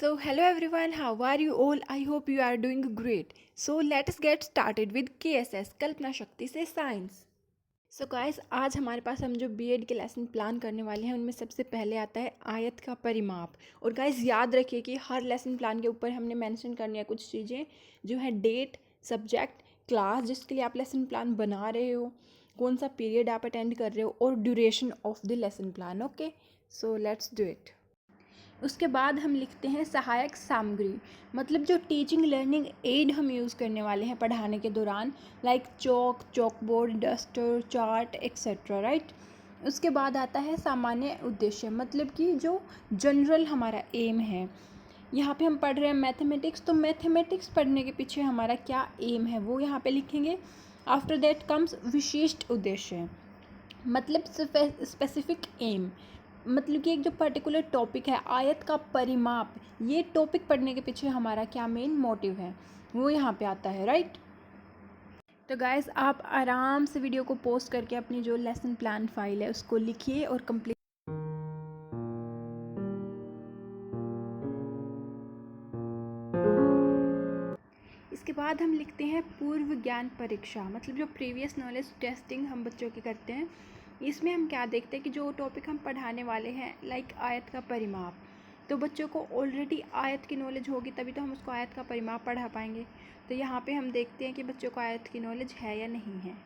So, hello everyone, how are you all? I hope you are doing great. So, let's get started with KSS कल्पना शक्ति से science. So guys, आज हमारे पास हम जो BEd के lesson plan करने वाले हैं उनमें सबसे पहले आता है आयत का परिमाप. और गाइस याद रखिए कि हर लेसन प्लान के ऊपर हमने मेंशन करनी है कुछ चीज़ें जो है डेट, सब्जेक्ट, क्लास जिसके लिए आप लेसन प्लान बना रहे हो, कौन सा पीरियड आप अटेंड कर रहे हो और duration of the lesson plan. Okay, so let's do it. उसके बाद हम लिखते हैं सहायक सामग्री, मतलब जो टीचिंग लर्निंग एड हम यूज़ करने वाले हैं पढ़ाने के दौरान, like chalk, chalk board, duster, chart etcetera, right. उसके बाद आता है सामान्य उद्देश्य, मतलब कि जो जनरल हमारा एम है. यहाँ पे हम पढ़ रहे हैं मैथमेटिक्स, तो मैथमेटिक्स पढ़ने के पीछे हमारा क्या एम है वो यहाँ पे लिखेंगे. आफ्टर दैट कम्स विशिष्ट उद्देश्य, मतलब स्पेसिफिक एम, मतलब कि एक जो पर्टिकुलर टॉपिक है आयत का परिमाप, ये टॉपिक पढ़ने के पीछे हमारा क्या मेन मोटिव है वो यहाँ पे आता है, राइट. तो गाइस आप आराम से वीडियो को पोस्ट करके अपनी जो लेसन प्लान फाइल है उसको लिखिए और कंप्लीट. इसके बाद हम लिखते हैं पूर्व ज्ञान परीक्षा, मतलब जो प्रीवियस नॉलेज टेस्टिंग हम बच्चों की करते हैं. इसमें हम क्या देखते हैं कि जो टॉपिक हम पढ़ाने वाले हैं लाइक आयत का परिमाप, तो बच्चों को ऑलरेडी आयत की नॉलेज होगी तभी तो हम उसको आयत का परिमाप पढ़ा पाएंगे. तो यहाँ पे हम देखते हैं कि बच्चों को आयत की नॉलेज है या नहीं है.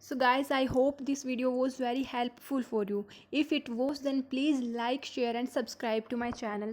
So guys, I hope this video was very helpful for you. If it was, then please like, share and subscribe to my channel.